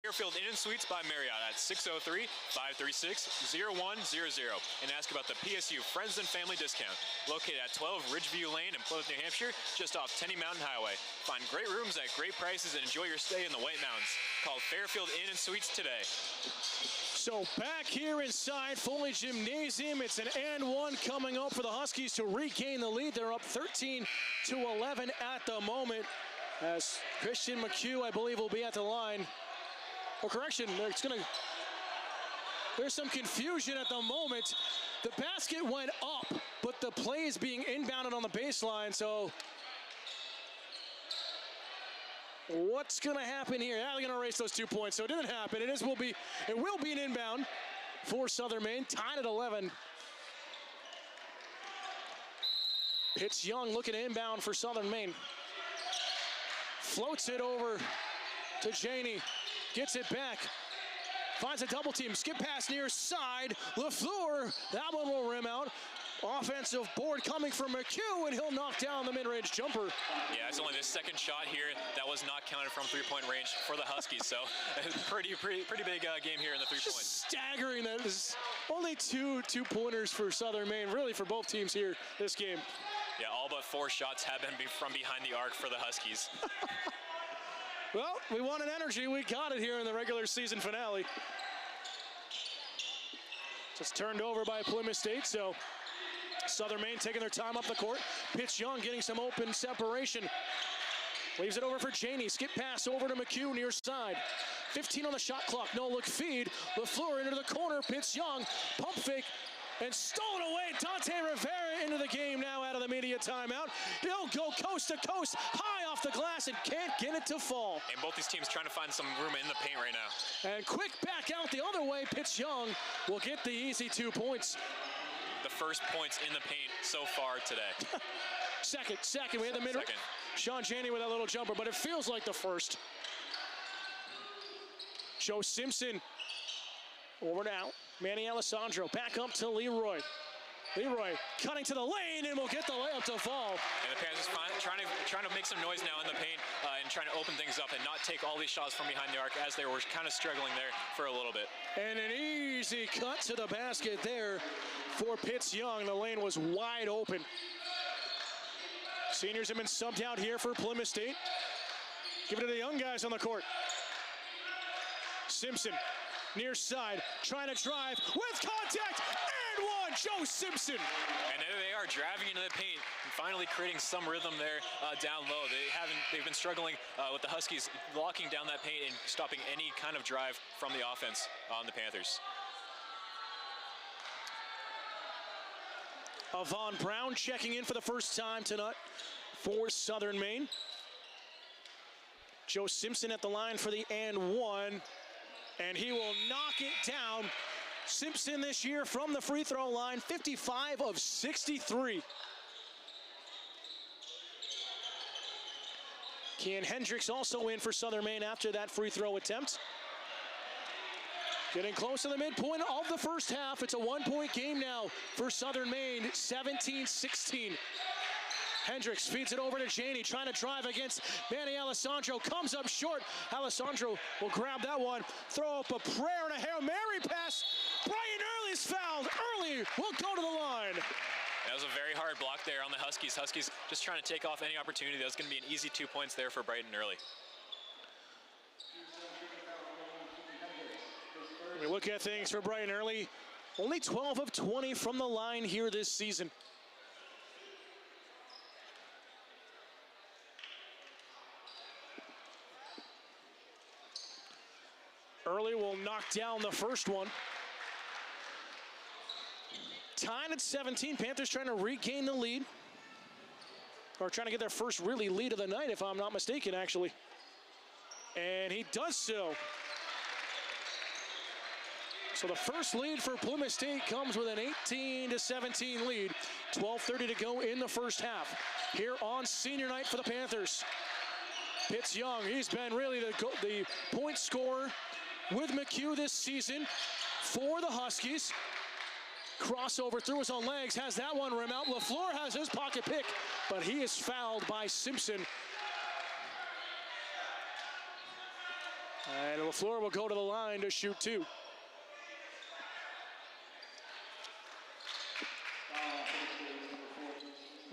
Fairfield Inn & Suites by Marriott at 603-536-0100 and ask about the PSU Friends and Family Discount. Located at 12 Ridgeview Lane in Plymouth, New Hampshire, just off Tenny Mountain Highway. Find great rooms at great prices and enjoy your stay in the White Mountains. Call Fairfield Inn & Suites today. So back here inside Foley Gymnasium, it's an and one coming up for the Huskies to regain the lead. They're up 13-11 at the moment, as Christian McHugh, I believe, will be at the line. Oh, correction, there's some confusion at the moment. The basket went up, but the play is being inbounded on the baseline, so what's going to happen here? They're going to erase those 2 points, so it didn't happen. It will be an inbound for Southern Maine, tied at 11. Pitts Young looking to inbound for Southern Maine. Floats it over to Janey. Gets it back. Finds a double team. Skip pass near side. LaFleur. That one will rim out. Offensive board coming from McHugh, and he'll knock down the mid-range jumper. Yeah, it's only the second shot here that was not counted from three-point range for the Huskies. So pretty big game here in the 3 points. Staggering that there's only two pointers for Southern Maine, really for both teams here this game. Yeah, all but 4 shots have been from behind the arc for the Huskies. Well, we wanted energy. We got it here in the regular season finale. Just turned over by Plymouth State, so Southern Maine taking their time up the court. Pitts Young getting some open separation. Leaves it over for Janey. Skip pass over to McHugh near side. 15 on the shot clock. No look feed. LaFleur into the corner. Pitts Young. Pump fake. And stolen away. Dante Rivera into the game now out of the media timeout. He'll go coast to coast, high off the glass, and can't get it to fall. And both these teams trying to find some room in the paint right now. And quick back out the other way. Pitts Young will get the easy 2 points. The first points in the paint so far today. Second. We had the mid. Sean Janey with that little jumper, but it feels like the first. Joe Simpson over now. Manny Alessandro back up to LeRoy. LeRoy cutting to the lane and will get the layup to fall. And the Panthers trying to make some noise now in the paint and trying to open things up and not take all these shots from behind the arc, as they were kind of struggling there for a little bit. And an easy cut to the basket there for Pitts Young. The lane was wide open. Seniors have been subbed out here for Plymouth State. Give it to the young guys on the court. Simpson near side, trying to drive with contact, and one, Joe Simpson. And there they are, driving into the paint and finally creating some rhythm there down low. They've been struggling with the Huskies locking down that paint and stopping any kind of drive from the offense on the Panthers. Avon Brown checking in for the first time tonight for Southern Maine. Joe Simpson at the line for the and one. And he will knock it down. Simpson this year from the free throw line, 55 of 63. Kean Hendricks also in for Southern Maine after that free throw attempt. Getting close to the midpoint of the first half. It's a 1-point game now for Southern Maine, 17-16. Hendricks feeds it over to Janey, trying to drive against Manny Alessandro. Comes up short. Alessandro will grab that one, throw up a prayer and a Hail Mary pass. Brian Early's fouled. Early will go to the line. That was a very hard block there on the Huskies. Huskies just trying to take off any opportunity. That was going to be an easy 2 points there for Brighton Early. We look at things for Brighton Early. Only 12 of 20 from the line here this season. Early will knock down the first one. Tied at 17. Panthers trying to regain the lead. Or trying to get their first really lead of the night, if I'm not mistaken, actually. And he does so. So the first lead for Plymouth State comes with an 18-17 lead. 12:30 to go in the first half. Here on senior night for the Panthers. Pitts Young, he's been really the point scorer with McHugh this season for the Huskies. Crossover through his own legs, has that one rim out. LaFleur has his pocket pick, but he is fouled by Simpson. And LaFleur will go to the line to shoot 2.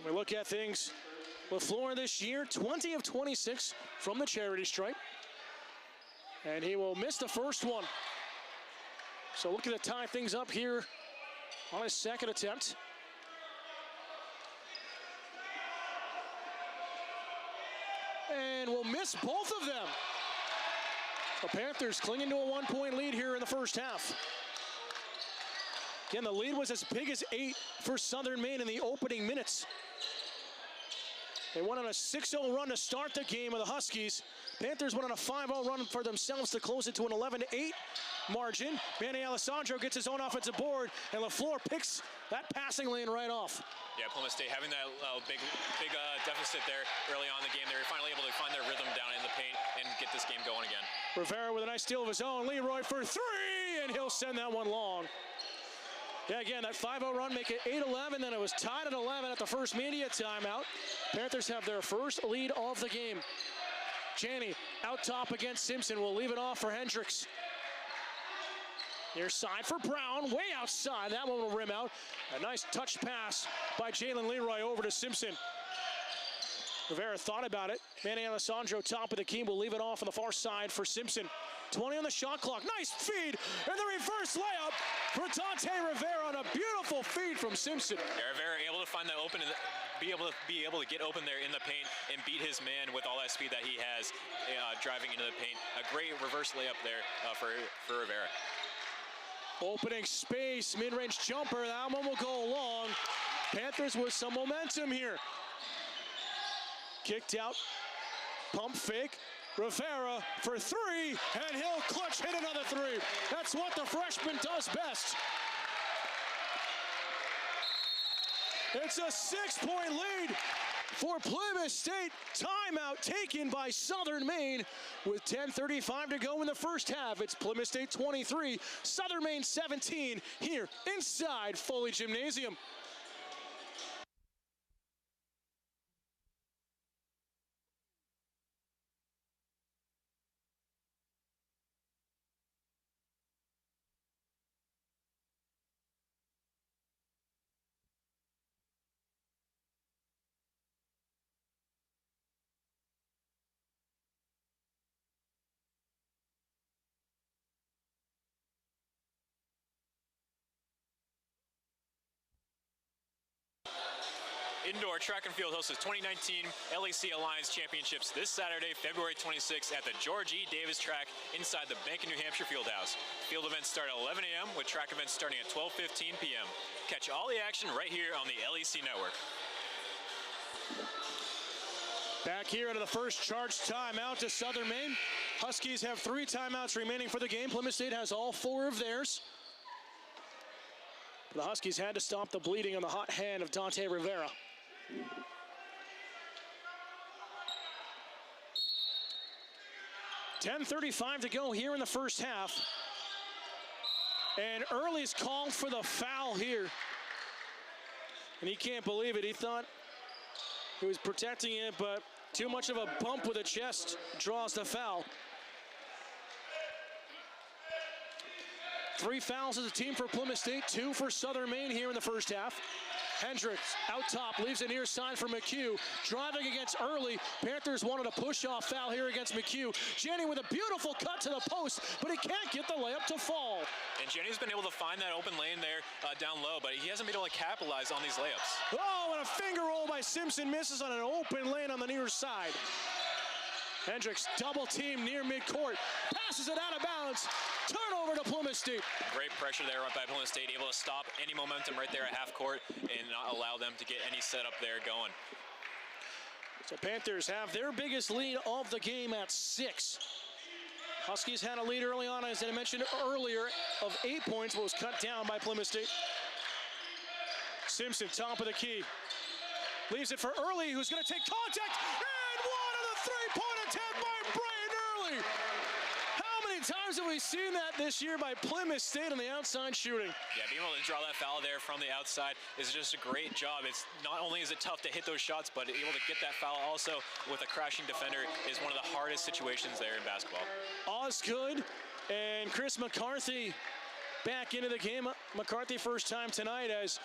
When we look at things, LaFleur this year, 20 of 26 from the charity stripe. And he will miss the first one. So looking to tie things up here on his second attempt. And will miss both of them. The Panthers clinging to a 1-point lead here in the first half. Again, the lead was as big as 8 for Southern Maine in the opening minutes. They went on a 6-0 run to start the game with the Huskies. Panthers went on a 5-0 run for themselves to close it to an 11-8 margin. Manny Alessandro gets his own offensive board, and LaFleur picks that passing lane right off. Yeah, Plymouth State having that big deficit there early on in the game. They were finally able to find their rhythm down in the paint and get this game going again. Rivera with a nice steal of his own. LeRoy for 3, and he'll send that one long. Yeah, again, that 5-0 run make it 8-11. Then it was tied at 11 at the first media timeout. Panthers have their first lead of the game. Janney out top against Simpson. Will leave it off for Hendricks. Near side for Brown, way outside. That one will rim out. A nice touch pass by Jaylen LeRoy over to Simpson. Rivera thought about it. Manny Alessandro, top of the key, will leave it off on the far side for Simpson. 20 on the shot clock. Nice feed, and the reverse layup for Dante Rivera on a beautiful feed from Simpson. Yeah, Rivera able to find that open, and be able to get open there in the paint and beat his man with all that speed that he has driving into the paint. A great reverse layup there for Rivera. Opening space, mid-range jumper. That one will go long. Panthers with some momentum here. Kicked out, pump fake. Rivera for 3, and he'll clutch hit another 3. That's what the freshman does best. It's a 6-point lead for Plymouth State. Timeout taken by Southern Maine with 10:35 to go in the first half. It's Plymouth State 23, Southern Maine 17 here inside Foley Gymnasium. Indoor track and field hosts the 2019 LEC Alliance Championships this Saturday, February 26th at the George E. Davis track inside the Bank of New Hampshire Fieldhouse. Field events start at 11 a.m. with track events starting at 12:15 p.m. Catch all the action right here on the LEC Network. Back here into the first charged timeout to Southern Maine. Huskies have 3 timeouts remaining for the game. Plymouth State has all 4 of theirs. The Huskies had to stop the bleeding on the hot hand of Dante Rivera. $10:35 to go here in the first half. And Early's called for the foul here. And he can't believe it. He thought he was protecting it, but too much of a bump with the chest draws the foul. 3 fouls as a team for Plymouth State, 2 for Southern Maine here in the first half. Hendricks out top, leaves it near side for McHugh. Driving against Early. Panthers wanted a push-off foul here against McHugh. Janney with a beautiful cut to the post, but he can't get the layup to fall. And Janney's been able to find that open lane there down low, but he hasn't been able to capitalize on these layups. Oh, and a finger roll by Simpson misses on an open lane on the near side. Hendricks double team near midcourt, passes it out of bounds. Turnover to Plymouth State. Great pressure there by Plymouth State, able to stop any momentum right there at half court and not allow them to get any setup there going. So Panthers have their biggest lead of the game at 6. Huskies had a lead early on, as I mentioned earlier, of 8 points, but was cut down by Plymouth State. Simpson, top of the key. Leaves it for Early, who's going to take contact. And one on the 3-point attempt by Brian Early. How many times times have we seen that this year by Plymouth State on the outside shooting? Yeah, being able to draw that foul there from the outside is just a great job. It's not only is it tough to hit those shots, but able to get that foul also with a crashing defender is one of the hardest situations there in basketball. Osgood and Chris McCarthy back into the game. McCarthy first time tonight as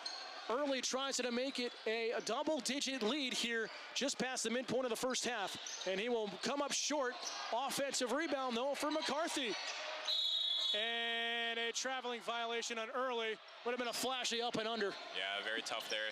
Early tries to make it a double-digit lead here just past the midpoint of the first half, and he will come up short. Offensive rebound, though, for McCarthy. And a traveling violation on Early. Would have been a flashy up and under. Yeah, very tough there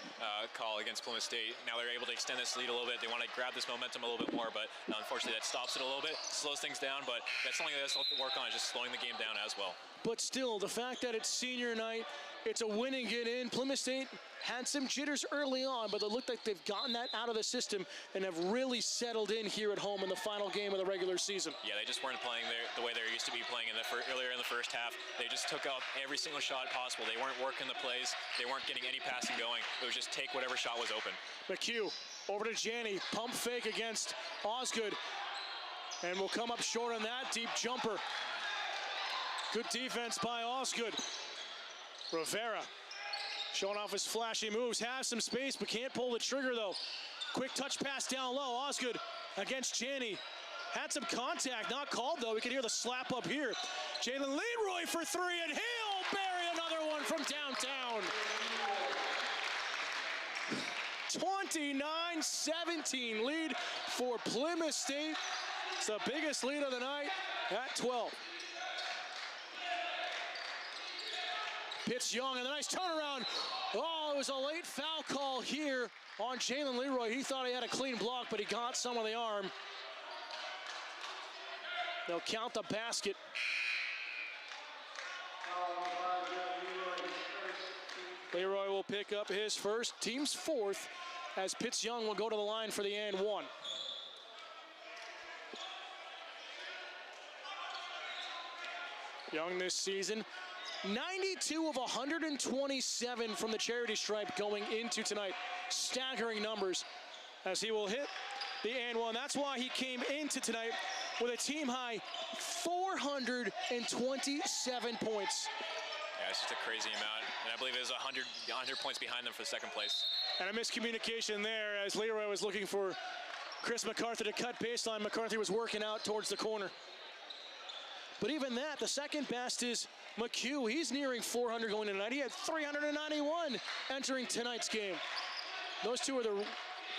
call against Plymouth State. Now they're able to extend this lead a little bit. They want to grab this momentum a little bit more, but unfortunately that stops it a little bit, slows things down, but that's something that's to work on, is just slowing the game down as well. But still, the fact that it's senior night, it's a win and get in. Plymouth State had some jitters early on, but it looked like they've gotten that out of the system and have really settled in here at home in the final game of the regular season. Yeah, they just weren't playing the way they used to be playing earlier in the first half. They just took out every single shot possible. They weren't working the plays. They weren't getting any passing going. It was just take whatever shot was open. McHugh over to Janney. Pump fake against Osgood. And will come up short on that deep jumper. Good defense by Osgood. Rivera showing off his flashy moves, has some space but can't pull the trigger though. Quick touch pass down low. Osgood against Janney. Had some contact, not called though. We can hear the slap up here. Jaylen LeRoy for three, and he'll bury another one from downtown. 29-17 lead for Plymouth State. It's the biggest lead of the night at 12. Pitts Young, and a nice turnaround. Oh, it was a late foul call here on Jaylen LeRoy. He thought he had a clean block, but he got some on the arm. They'll count the basket. LeRoy will pick up his first, team's fourth, as Pitts Young will go to the line for the and one. Young this season, 92 of 127 from the charity stripe going into tonight. Staggering numbers as he will hit the and one. That's why he came into tonight with a team high 427 points. Yeah, it's just a crazy amount. And I believe it was 100 points behind them for second place. And a miscommunication there as LeRoy was looking for Chris McCarthy to cut baseline. McCarthy was working out towards the corner. But even that, the second best is McHugh. He's nearing 400 going tonight. He had 391 entering tonight's game. Those two are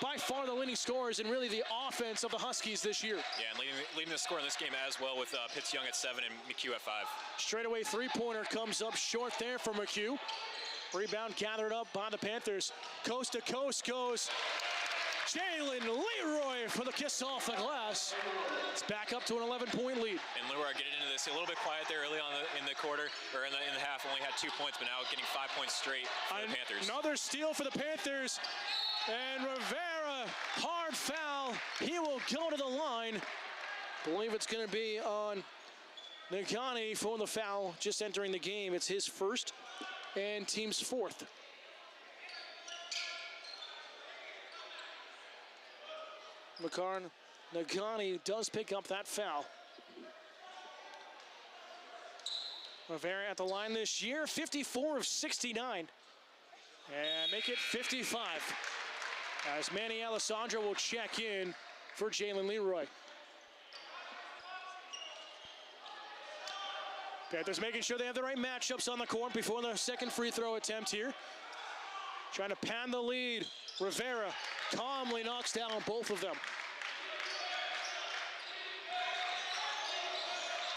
by far the leading scorers and really the offense of the Huskies this year. Yeah, and leading the score in this game as well with Pitts Young at 7 and McHugh at 5. Straightaway three-pointer comes up short there for McHugh. Rebound gathered up by the Panthers. Coast to coast goes Jaylen LeRoy for the kiss off the glass. It's back up to an 11-point lead. And LeRoy getting into this a little bit quiet there early on in the quarter, or in the half, only had 2 points, but now getting 5 points straight for the Panthers. Another steal for the Panthers. And Rivera, hard foul. He will go to the line. Believe it's going to be on Nagani for the foul just entering the game. It's his first and team's fourth. Nagani does pick up that foul. Rivera at the line this year, 54 of 69. And make it 55. As Manny Alessandro will check in for Jaylen LeRoy. Panthers making sure they have the right matchups on the court before the second free throw attempt here. Trying to pan the lead. Rivera calmly knocks down both of them.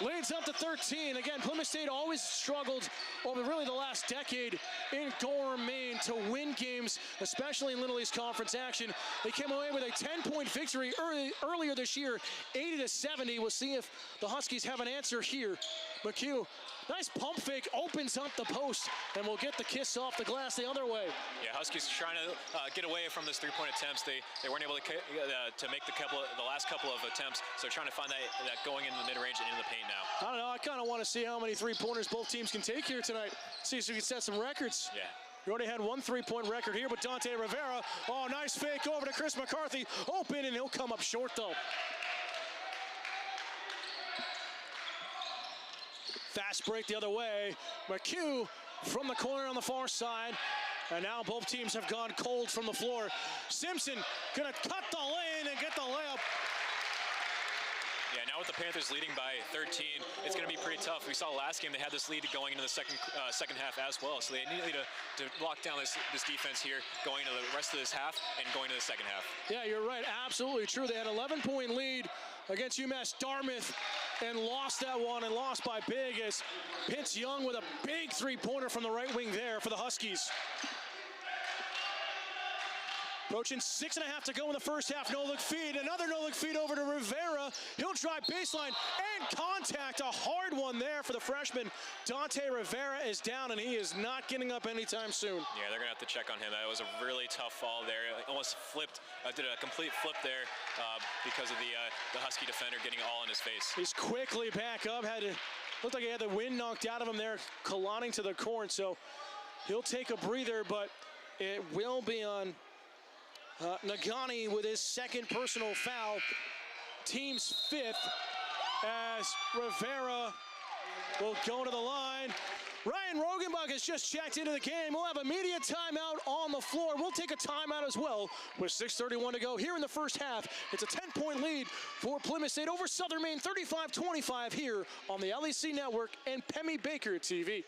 Leads up to 13. Again, Plymouth State always struggled over really the last decade in Gorham, Maine to win games, especially in Little East Conference action. They came away with a 10-point victory earlier this year, 80-70. We'll see if the Huskies have an answer here. McHugh, nice pump fake, opens up the post, and will get the kiss off the glass the other way. Yeah, Huskies trying to get away from those three-point attempts. They weren't able to make the last couple of attempts, so trying to find that going into the mid-range and into the paint now. I don't know, I kind of want to see how many three-pointers both teams can take here tonight. See if we can set some records. Yeah. We already had one three-point record here, but Dante Rivera, oh, nice fake over to Chris McCarthy. Open, and he'll come up short, though. Fast break the other way. McHugh from the corner on the far side. And now both teams have gone cold from the floor. Simpson gonna cut the lane and get the layup. Yeah, now with the Panthers leading by 13, it's going to be pretty tough. We saw last game they had this lead going into the second half as well. So they need to lock down this defense here going into the rest of this half and going to the second half. Yeah, you're right. Absolutely true. They had an 11-point lead against UMass Dartmouth and lost that one and lost by big as Pitts Young with a big three-pointer from the right wing there for the Huskies. Approaching 6.5 to go in the first half. No-look feed. Another no-look feed over to Rivera. He'll drive baseline and contact. A hard one there for the freshman. Dante Rivera is down, and he is not getting up anytime soon. Yeah, they're going to have to check on him. That was a really tough fall there. Almost flipped, did a complete flip there because of the Husky defender getting all in his face. He's quickly back up. Looked like he had the wind knocked out of him there, colliding to the court. So he'll take a breather, but it will be on Nagani with his second personal foul, team's fifth, as Rivera will go to the line. Ryan Rogenbach has just checked into the game. We'll have a media timeout on the floor. We'll take a timeout as well with 6:31 to go here in the first half. It's a 10-point lead for Plymouth State over Southern Maine, 35-25 here on the LEC Network and Pemmy Baker TV.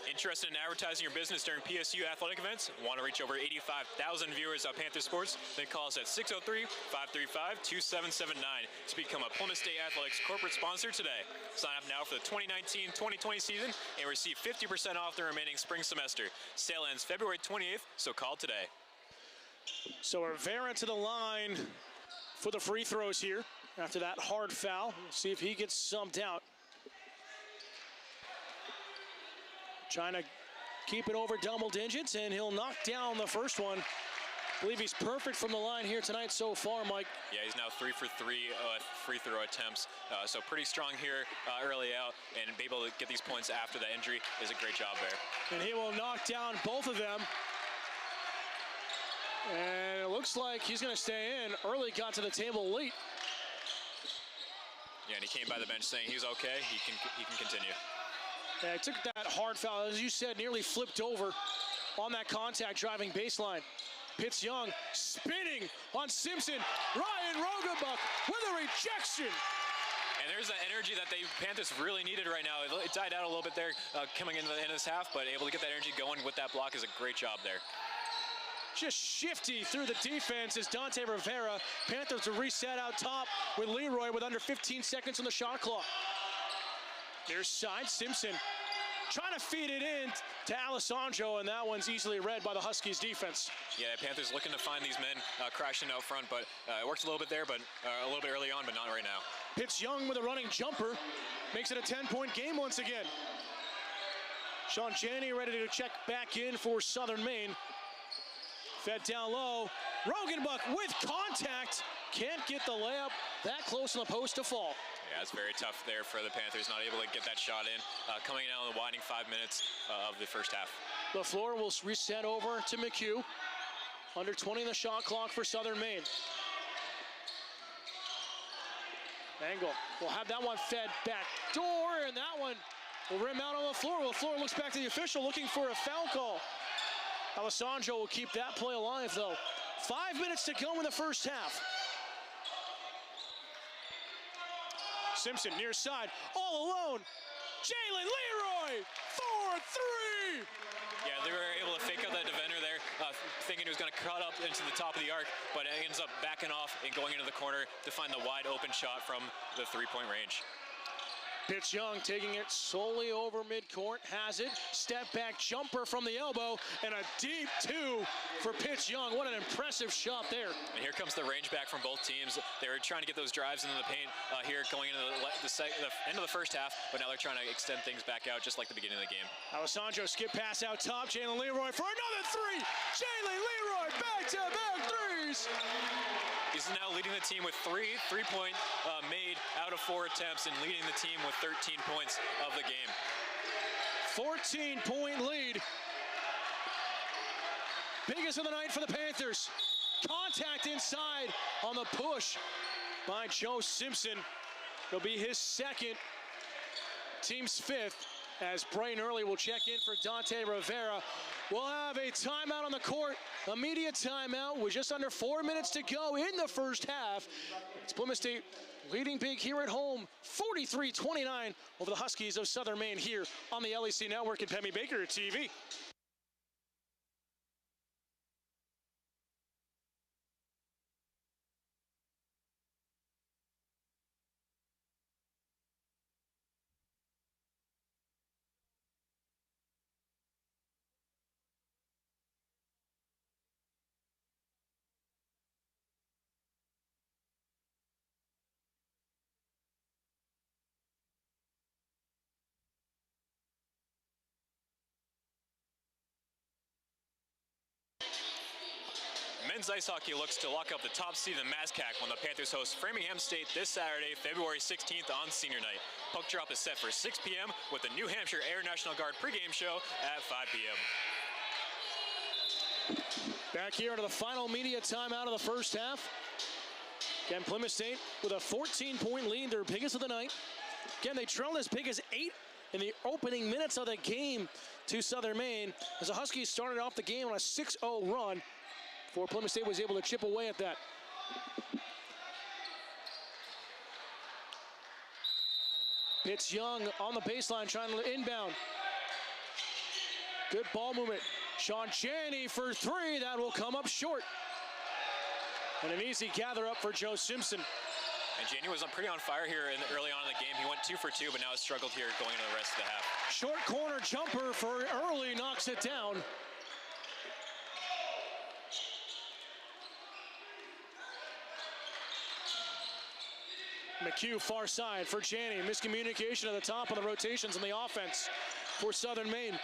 Interested in advertising your business during PSU athletic events? Want to reach over 85,000 viewers on Panther Sports? Then call us at 603-535-2779 to become a Plymouth State Athletics corporate sponsor today. Sign up now for the 2019-2020 season and receive 50% off the remaining spring semester. Sale ends February 28th, so call today. So Rivera to the line for the free throws here after that hard foul. We'll see if he gets subbed out. Trying to keep it over double digits, and he'll knock down the first one. I believe he's perfect from the line here tonight so far, Mike. Yeah, he's now 3 for 3 free throw attempts. So pretty strong here early out, and be able to get these points after the injury is a great job there. And he will knock down both of them. And it looks like he's going to stay in. Early got to the table late. Yeah, and he came by the bench saying he's okay. He can continue. Yeah, he took that hard foul, as you said, nearly flipped over on that contact driving baseline. Pitts Young spinning on Simpson. Ryan Rogenbach with a rejection. And there's that energy that the Panthers really needed right now. It died out a little bit there coming into the end of this half, but able to get that energy going with that block is a great job there. Just shifty through the defense is Dante Rivera. Panthers will reset out top with LeRoy with under 15 seconds on the shot clock. Near side, Simpson trying to feed it in to Alessandro, and that one's easily read by the Huskies defense. Yeah, Panthers looking to find these men crashing out front, but it works a little bit there, but a little bit early on, but not right now. Pitts Young with a running jumper, makes it a 10-point game once again. Sean Janney ready to check back in for Southern Maine. Fed down low, Rogenbach with contact, can't get the layup that close on the post to fall. Yeah, it's very tough there for the Panthers, not able to get that shot in. Coming out in the winding 5 minutes of the first half. The floor will reset over to McHugh. Under 20 in the shot clock for Southern Maine. Angle will have that one fed back door, and that one will rim out on the floor. Well, the floor looks back to the official looking for a foul call. Alessandro will keep that play alive, though. 5 minutes to go in the first half. Simpson near side, all alone. Jaylen LeRoy, 4-3. Yeah, they were able to fake out that defender there, thinking he was going to cut up into the top of the arc, but it ends up backing off and going into the corner to find the wide open shot from the three-point range. Pitch Young taking it solely over midcourt, has it, step back jumper from the elbow, and a deep two for Pitch Young. What an impressive shot there. And here comes the range back from both teams. They were trying to get those drives into the paint here going into the end of the first half, but now they're trying to extend things back out just like the beginning of the game. Alessandro skip pass out top, Jaylen LeRoy for another three. Jaylen LeRoy back-to-back threes. He's now leading the team with three-point made out of 4 attempts and leading the team with 13 points of the game. 14-point lead. Biggest of the night for the Panthers. Contact inside on the push by Joe Simpson. It'll be his second, team's 5th, as Brian Early will check in for Dante Rivera. We'll have a timeout on the court, immediate timeout with just under 4 minutes to go in the first half. It's Plymouth State leading big here at home, 43-29 over the Huskies of Southern Maine here on the LEC Network and Pemmy Baker TV. Men's ice hockey looks to lock up the top seed in the MASCAC when the Panthers host Framingham State this Saturday, February 16th on Senior Night. Puck drop is set for 6 p.m. with the New Hampshire Air National Guard pregame show at 5 p.m. Back here into the final media timeout of the first half. Again, Plymouth State with a 14-point lead, their biggest of the night. Again, they trailed as big as 8 in the opening minutes of the game to Southern Maine, as the Huskies started off the game on a 6-0 run before Plymouth State was able to chip away at that. Pitch Young on the baseline trying to inbound. Good ball movement. Sean Janney for 3, that will come up short. And an easy gather up for Joe Simpson. And Janney was pretty on fire here early on in the game. He went 2 for 2, but now has struggled here going into the rest of the half. Short corner jumper for Early, knocks it down. McHugh far side for Janney. Miscommunication at the top on the rotations on the offense for Southern Maine.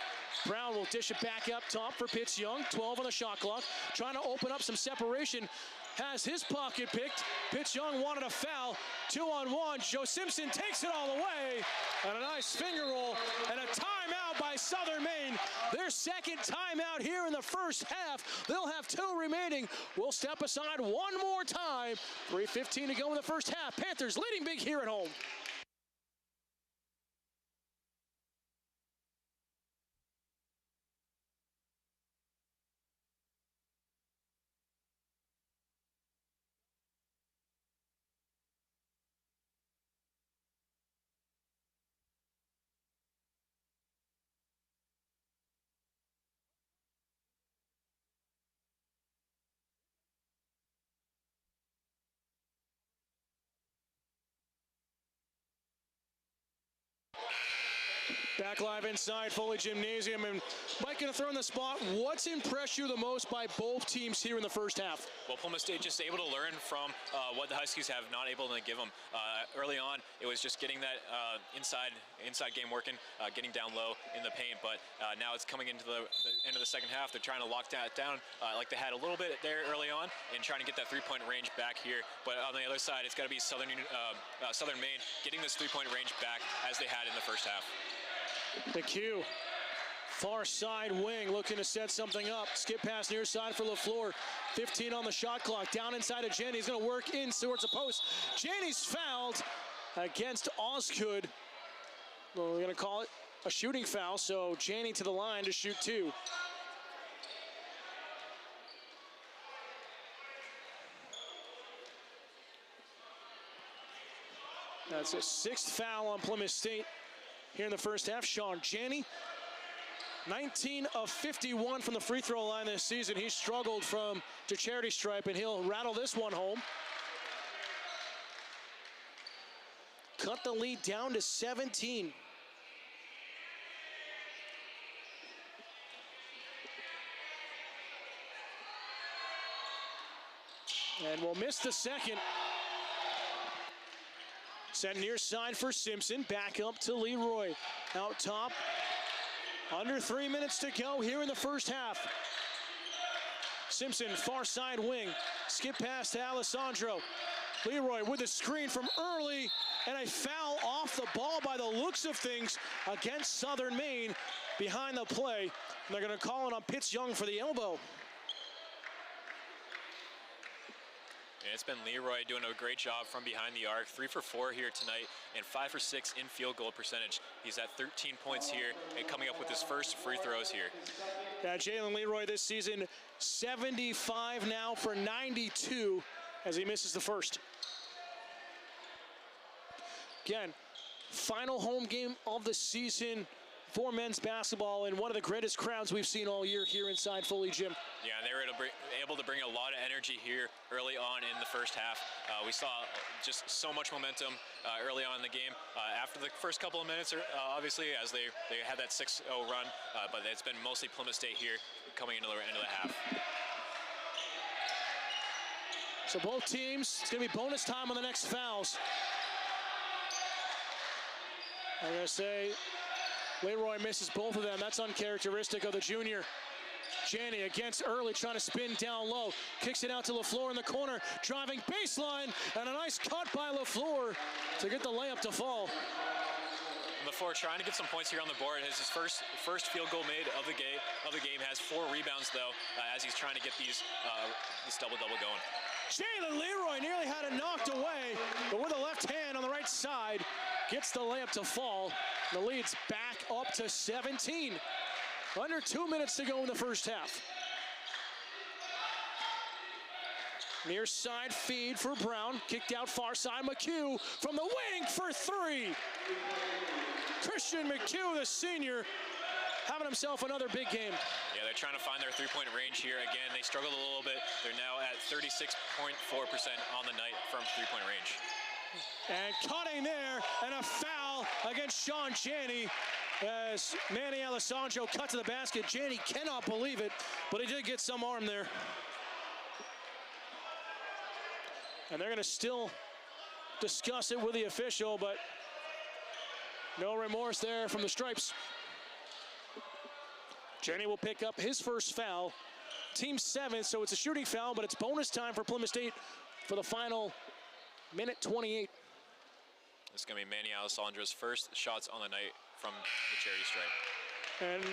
Brown will dish it back up top for Pitts Young. 12 on the shot clock. Trying to open up some separation. Has his pocket picked. Pitts Young wanted a foul. 2-on-1. Joe Simpson takes it all the way. And a nice finger roll. And a timeout by Southern Maine. Their second timeout here in the first half. They'll have 2 remaining. We'll step aside one more time. 3:15 to go in the first half. Panthers leading big here at home. Back live inside Foley Gymnasium, and Mike, gonna throw in the spot. What's impressed you the most by both teams here in the first half? Well, Plymouth State just able to learn from what the Huskies have not able to give them. Early on, it was just getting that inside game working, getting down low in the paint, but now it's coming into the end of the second half. They're trying to lock that down like they had a little bit there early on and trying to get that three-point range back here. But on the other side, it's got to be Southern Maine getting this three-point range back as they had in the first half. McHugh, far side wing, looking to set something up. Skip pass near side for LaFleur. 15 on the shot clock. Down inside of Janney. He's going to work in towards a post. Janney's fouled against Osgood. Well, we're going to call it a shooting foul, so Janney to the line to shoot 2. That's a 6th foul on Plymouth State here in the first half. Sean Janney, 19 of 51 from the free throw line this season. He struggled from the charity stripe, and he'll rattle this one home. cut the lead down to 17. And we'll miss the second. Sent near side for Simpson. Back up to LeRoy. Out top. Under 3 minutes to go here in the first half. Simpson, far side wing. Skip pass to Alessandro. LeRoy with a screen from early. And a foul off the ball by the looks of things against Southern Maine behind the play. And they're going to call it on Pitts Young for the elbow. And it's been LeRoy doing a great job from behind the arc. 3 for 4 here tonight and 5 for 6 in field goal percentage. He's at 13 points here and coming up with his first free throws here. Yeah, Jaylen LeRoy this season, 75 now for 92 as he misses the first. Again, final home game of the season for men's basketball and one of the greatest crowds we've seen all year here inside Foley Gym. Yeah, they were able to bring a lot of energy here early on in the first half. We saw just so much momentum early on in the game. After the first couple of minutes, obviously, as they had that 6-0 run, but it's been mostly Plymouth State here coming into the end of the half. So both teams, it's going to be bonus time on the next fouls. I'm going to say LeRoy misses both of them. That's uncharacteristic of the junior. Janney against Early, trying to spin down low. Kicks it out to LaFleur in the corner. Driving baseline, and a nice cut by LaFleur to get the layup to fall. LaFleur trying to get some points here on the board. His first field goal made of the game. Has 4 rebounds, though, as he's trying to get this double-double going. Jaylen LeRoy nearly had it knocked away, but with a left hand on the right side, gets the layup to fall. The lead's back up to 17. Under 2 minutes to go in the first half. Near side feed for Brown. Kicked out far side. McHugh from the wing for 3. Christian McHugh, the senior, having himself another big game. Yeah, they're trying to find their three-point range here. Again, they struggled a little bit. They're now at 36.4% on the night from three-point range. And cutting there, and a foul against Sean Janney as Manny Alessandro cut to the basket. Janney cannot believe it, but he did get some arm there. And they're going to still discuss it with the official, but no remorse there from the Stripes. Janney will pick up his first foul. Team 7, so it's a shooting foul, but it's bonus time for Plymouth State for the final minute 28. This is going to be Manny Alessandro's first shots on the night from the charity stripe. And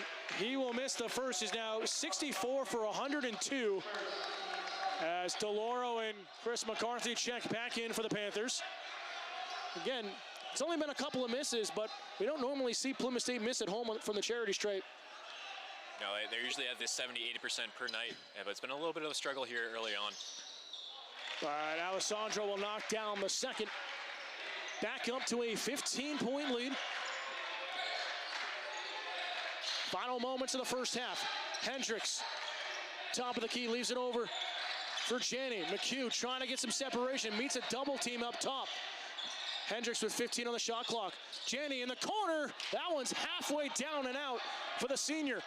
he will miss the first. He's now 64 for 102 as DeLauro and Chris McCarthy check back in for the Panthers. Again, it's only been a couple of misses, but we don't normally see Plymouth State miss at home from the charity stripe. No, they're usually at this 70-80% per night, but it's been a little bit of a struggle here early on. But Alessandro will knock down the second. Back up to a 15-point lead. Final moments of the first half. Hendricks, top of the key, leaves it over for Janney. McHugh trying to get some separation, meets a double team up top. Hendricks with 15 on the shot clock. Janney in the corner. That one's halfway down and out for the senior.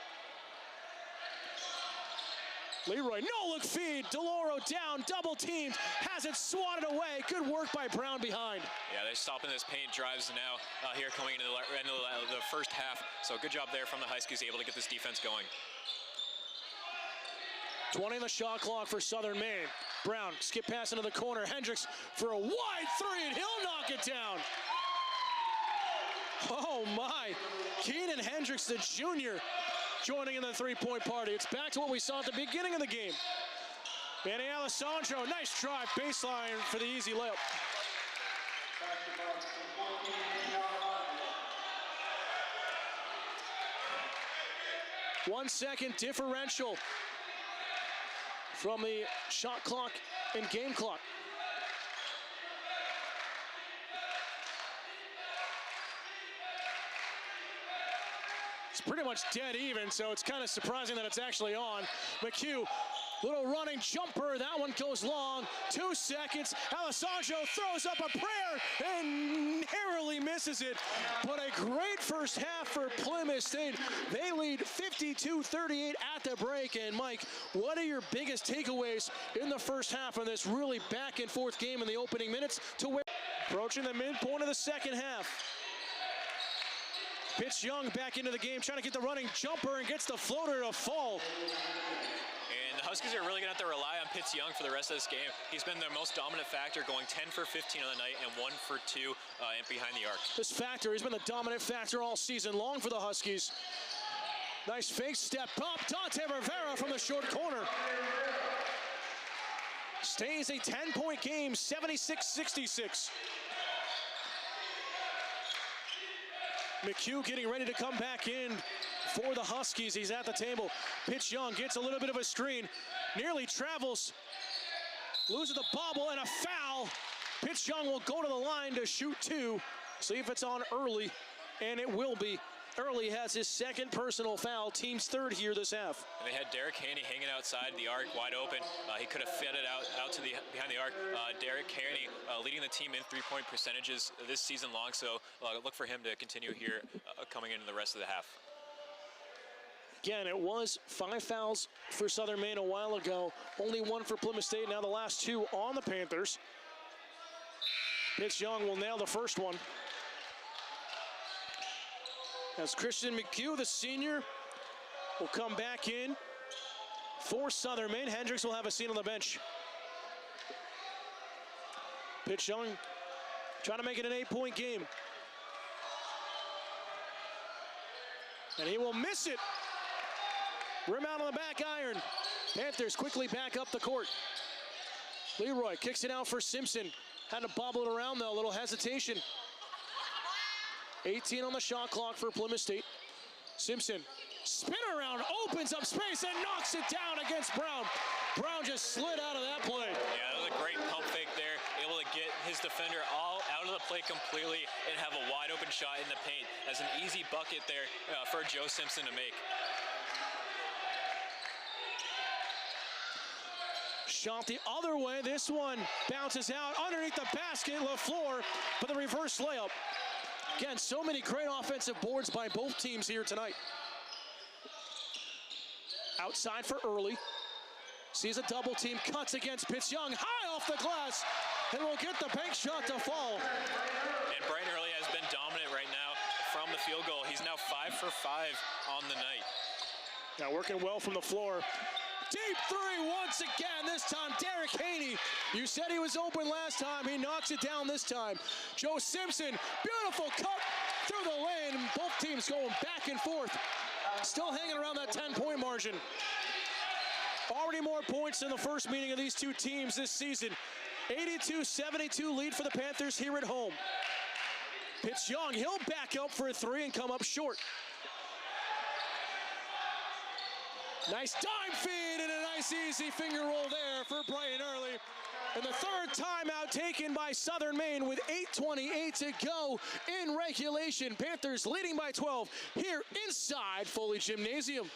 LeRoy, no-look feed. DeLauro down, double teamed, has it swatted away. Good work by Brown behind. Yeah, they're stopping this paint drives now here coming into the end of the first half. So good job there from the Huskies, able to get this defense going. 20 on the shot clock for Southern Maine. Brown, skip pass into the corner. Hendricks for a wide 3, and he'll knock it down. Oh my, Keenan Hendricks, the junior, joining in the three-point party. It's back to what we saw at the beginning of the game. Manny Alessandro, nice drive, baseline for the easy layup. One second differential from the shot clock and game clock. It's pretty much dead even, so it's kind of surprising that it's actually on. McHugh Little running jumper. That one goes long. 2 seconds. Alessandro throws up a prayer and narrowly misses it. But a great first half for Plymouth State. They lead 52-38 at the break. And Mike, what are your biggest takeaways in the first half of this really back and forth game in the opening minutes to where approaching the midpoint of the second half? Pitch Young back into the game, trying to get the running jumper and gets the floater to fall. And the Huskies are really going to have to rely on Pitts Young for the rest of this game. He's been the most dominant factor, going 10 for 15 on the night and 1 for 2 behind the arc. This factor, he's been the dominant factor all season long for the Huskies. Nice fake step up. Dante Rivera from the short corner. Stays a 10-point game, 76-66. McHugh getting ready to come back in for the Huskies. He's at the table. Pitch Young gets a little bit of a screen. Nearly travels. Loses the bobble and a foul. Pitch Young will go to the line to shoot 2. See if it's on early. And it will be. Early has his second personal foul, team's third here this half. And they had Derek Haney hanging outside the arc, wide open. He could have fed it out to the behind the arc. Derek Haney leading the team in three-point percentages this season long, so look for him to continue here coming into the rest of the half. Again, it was 5 fouls for Southern Maine a while ago. Only 1 for Plymouth State, now the last 2 on the Panthers. Pitch Young will nail the first one. As Christian McHugh, the senior, will come back in for Southern Maine. Hendricks will have a seat on the bench. Pitch Young trying to make it an 8-point game. And he will miss it. Rim out on the back iron. Panthers quickly back up the court. LeRoy kicks it out for Simpson. Had to bobble it around though, a little hesitation. 18 on the shot clock for Plymouth State. Simpson, spin around, opens up space and knocks it down against Brown. Brown just slid out of that play. Yeah, that was a great pump fake there. Able to get his defender all out of the play completely and have a wide open shot in the paint. As an easy bucket there for Joe Simpson to make. Shot the other way. This one bounces out underneath the basket. LaFleur for the reverse layup. Again, so many great offensive boards by both teams here tonight. Outside for Early. Sees a double team, cuts against Pitts Young, high off the glass, and will get the bank shot to fall. And Brian Early has been dominant right now from the field goal. He's now 5 for 5 on the night. Now working well from the floor. Deep 3 once again, this time Derek Haney. You said he was open last time, he knocks it down this time. Joe Simpson, beautiful cut through the lane. Both teams going back and forth. Still hanging around that 10-point margin. Already more points than the first meeting of these two teams this season. 82-72 lead for the Panthers here at home. Pitts Young, he'll back up for a 3 and come up short. Nice dime feed and a nice easy finger roll there for Brian Early. And the third timeout taken by Southern Maine with 8:28 to go in regulation. Panthers leading by 12 here inside Foley Gymnasium.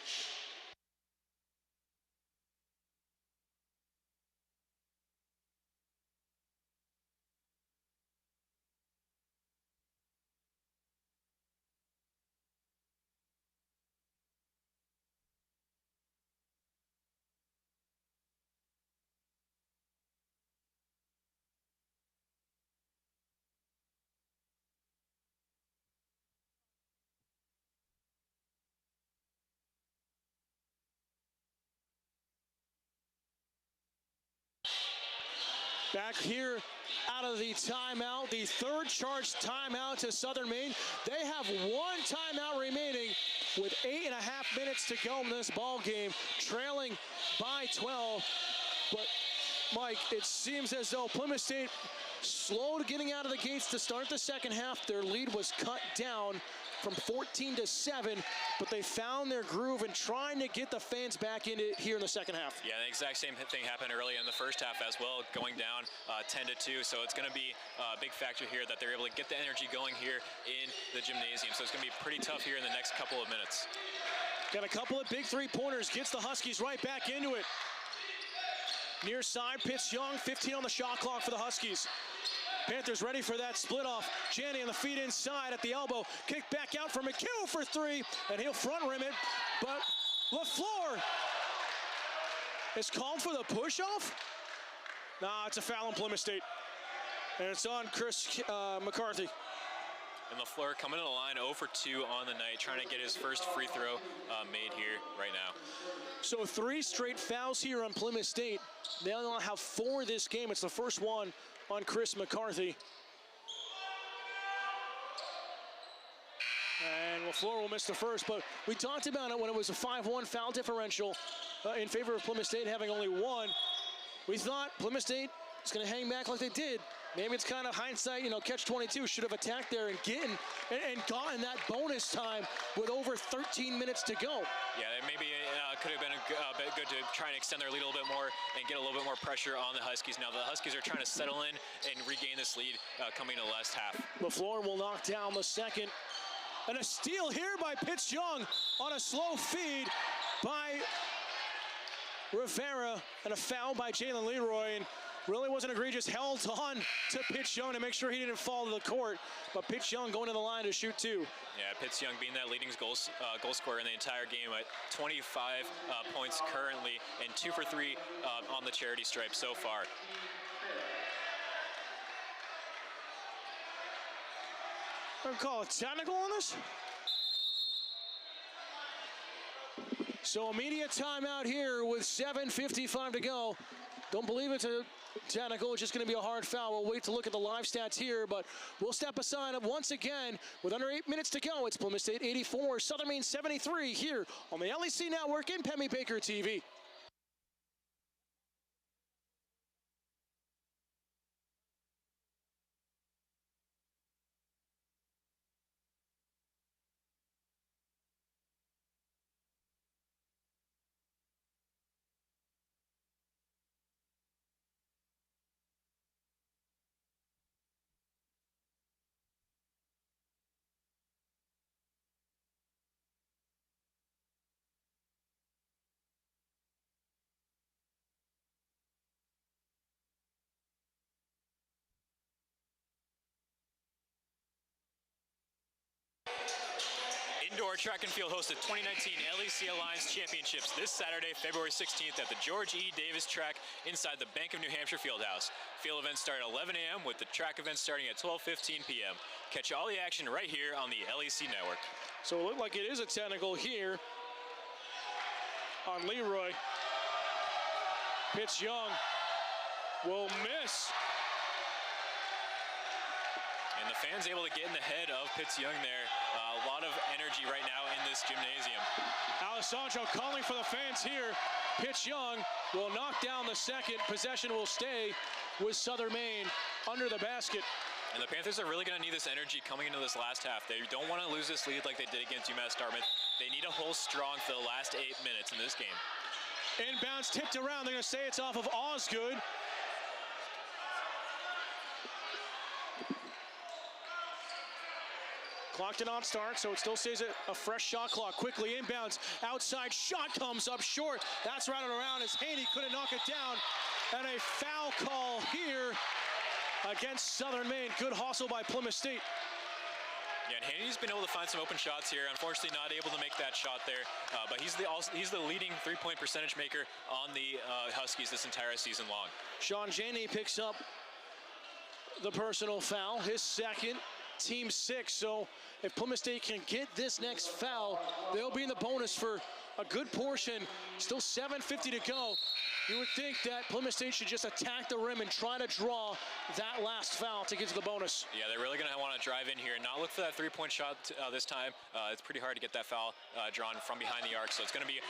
Back here out of the timeout, the third charged timeout to Southern Maine. They have 1 timeout remaining with 8.5 minutes to go in this ball game, trailing by 12. But Mike, it seems as though Plymouth State slowed getting out of the gates to start the second half. Their lead was cut down from 14 to 7, but they found their groove and trying to get the fans back into it here in the second half. Yeah, the exact same thing happened early in the first half as well, going down 10 to 2. So it's going to be a big factor here that they're able to get the energy going here in the gymnasium. So it's going to be pretty tough here in the next couple of minutes. Got a couple of big 3-pointers, gets the Huskies right back into it. Near side, Pitts Young, 15 on the shot clock for the Huskies. Panthers ready for that split off. Janney on the feet inside at the elbow. Kick back out for McHugh for three, and he'll front rim it. But LaFleur is called for the push-off. Nah, it's a foul on Plymouth State. And it's on Chris McCarthy. And LaFleur coming to the line 0 for 2 on the night, trying to get his first free throw made here right now. So 3 straight fouls here on Plymouth State. They only have 4 this game. It's the first one on Chris McCarthy. And LaFleur will miss the first, but we talked about it when it was a 5-1 foul differential in favor of Plymouth State having only 1. We thought Plymouth State was going to hang back like they did. Maybe it's kind of hindsight, catch-22. Should have attacked there and gotten that bonus time with over 13 minutes to go. Yeah, maybe could have been a bit good to try and extend their lead a little bit more and get a little bit more pressure on the Huskies. Now the Huskies are trying to settle in and regain this lead coming to the last half. LaFleur will knock down the second. And a steal here by Pitts Young on a slow feed by Rivera, and a foul by Jaylen LeRoy. And really wasn't egregious, held on to Pitts Young to make sure he didn't fall to the court. But Pitts Young going to the line to shoot 2. Yeah, Pitts Young being that leading goal scorer in the entire game at 25 points currently and 2 for 3 on the charity stripe so far. I'm going to call a technical on this. So immediate timeout here with 7:55 to go. Don't believe it's a technical. It's just going to be a hard foul. We'll wait to look at the live stats here, but we'll step aside once again with under 8 minutes to go. It's Plymouth State 84, Southern Maine 73 here on the LEC Network and Pemmy Baker TV. Indoor track and field hosted 2019 LEC Alliance Championships this Saturday, February 16th at the George E. Davis track inside the Bank of New Hampshire Fieldhouse. Field events start at 11 a.m. with the track events starting at 12:15 p.m. Catch all the action right here on the LEC Network. So it looked like it is a technical here on LeRoy. Pitts Young will miss. And the fans able to get in the head of Pitts Young there. A lot of energy right now in this gymnasium. Alessandro calling for the fans here. Pitts Young will knock down the second. Possession will stay with Southern Maine under the basket. And the Panthers are really going to need this energy coming into this last half. They don't want to lose this lead like they did against UMass Dartmouth. They need to hold strong for the last 8 minutes in this game. Inbounds tipped around. They're going to say it's off of Osgood. Clock did not start, so it still stays a fresh shot clock. Quickly inbounds, outside shot comes up short. That's right around as Haney couldn't knock it down. And a foul call here against Southern Maine. Good hustle by Plymouth State. Yeah, and Haney's been able to find some open shots here. Unfortunately, not able to make that shot there. But he's the leading three-point percentage maker on the Huskies this entire season long. Sean Janney picks up the personal foul, his second, team 6. So if Plymouth State can get this next foul, they'll be in the bonus for a good portion. Still 7:50 to go. You would think that Plymouth State should just attack the rim and try to draw that last foul to get to the bonus. Yeah, they're really going to want to drive in here and not look for that three-point shot this time. It's pretty hard to get that foul drawn from behind the arc. So it's going to be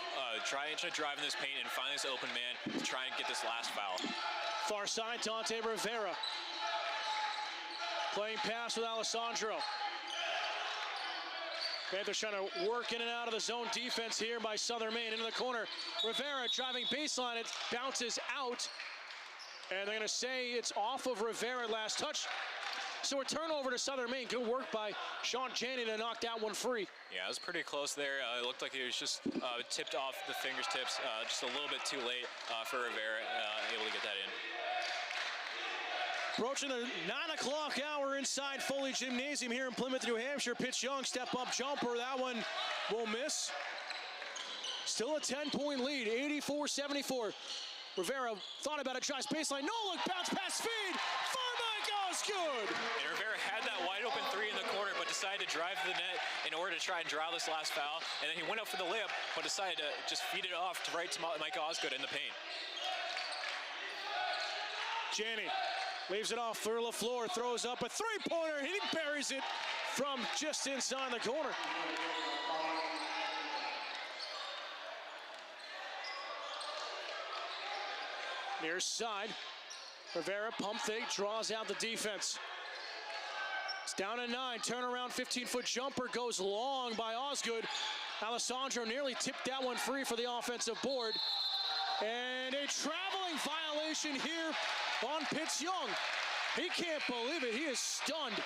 trying to drive in this paint and find this open man to try and get this last foul. Far side, Dante Rivera. Playing pass with Alessandro. Panthers trying to work in and out of the zone defense here by Southern Maine. Into the corner. Rivera driving baseline. It bounces out. And they're going to say it's off of Rivera last touch. So a turnover to Southern Maine. Good work by Sean Janney to knock that one free. Yeah, it was pretty close there. It looked like it was just tipped off the fingertips just a little bit too late for Rivera, able to get that in. Approaching the 9 o'clock hour inside Foley Gymnasium here in Plymouth, New Hampshire. Pitch Young, step-up jumper. That one will miss. Still a 10-point lead, 84-74. Rivera thought about it, tries baseline, no look, bounce pass, feed, far back, good. And Rivera had that wide open three in the corner, but decided to drive to the net in order to try and draw this last foul. And then he went up for the layup, but decided to just feed it off to right to Mike Osgood in the paint. Janney leaves it off for LaFleur, throws up a three-pointer, and he buries it from just inside the corner. Near side, Rivera pump fake, draws out the defense. It's down to 9, turnaround 15-foot jumper goes long by Osgood. Alessandro nearly tipped that one free for the offensive board. And a traveling violation here on Pitts Young. He can't believe it, he is stunned.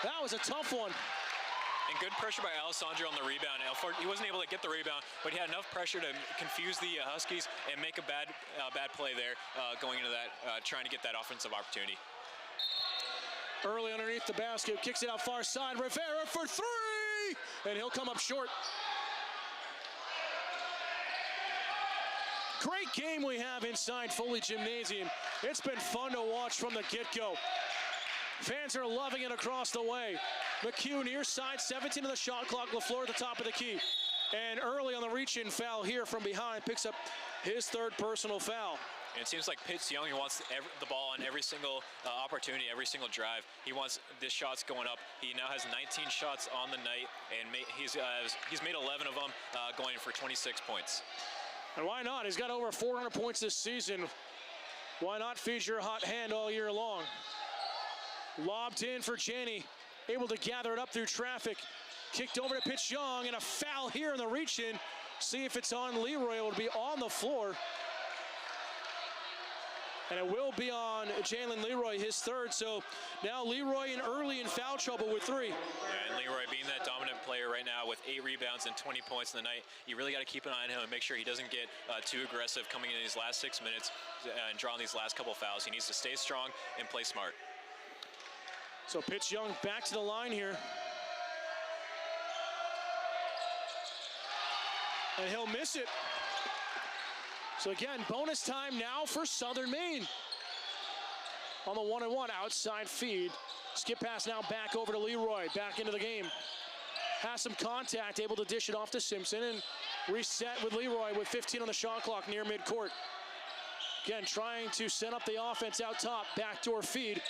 That was a tough one. And good pressure by Alessandro on the rebound. He wasn't able to get the rebound, but he had enough pressure to confuse the Huskies and make a bad play there going into that, trying to get that offensive opportunity. Early underneath the basket, kicks it out far side. Rivera for three, and he'll come up short. Great game we have inside Foley Gymnasium. It's been fun to watch from the get-go. Fans are loving it across the way. McHugh near side, 17 on the shot clock. LaFleur at the top of the key. And early on the reach-in foul here from behind, picks up his third personal foul. And it seems like Pitts Young wants the ball on every single opportunity, every single drive. He wants this shots going up. He now has 19 shots on the night, and he's made 11 of them, going for 26 points. And why not? He's got over 400 points this season. Why not feed your hot hand all year long? Lobbed in for Janney, able to gather it up through traffic. Kicked over to Pitts Young, and a foul here in the reach-in. See if it's on LeRoy. It will be on the floor. And it will be on Jaylen LeRoy, his third. So now LeRoy early in foul trouble with 3. Yeah, and LeRoy being that dominant player right now with 8 rebounds and 20 points in the night, you really got to keep an eye on him and make sure he doesn't get too aggressive coming in these last 6 minutes and drawing these last couple fouls. He needs to stay strong and play smart. So Pitts Young back to the line here. And he'll miss it. So again, bonus time now for Southern Maine. On the 1-and-1 outside feed. Skip pass now back over to LeRoy, back into the game. Has some contact, able to dish it off to Simpson, and reset with LeRoy with 15 on the shot clock near midcourt. Again, trying to set up the offense out top, backdoor feed.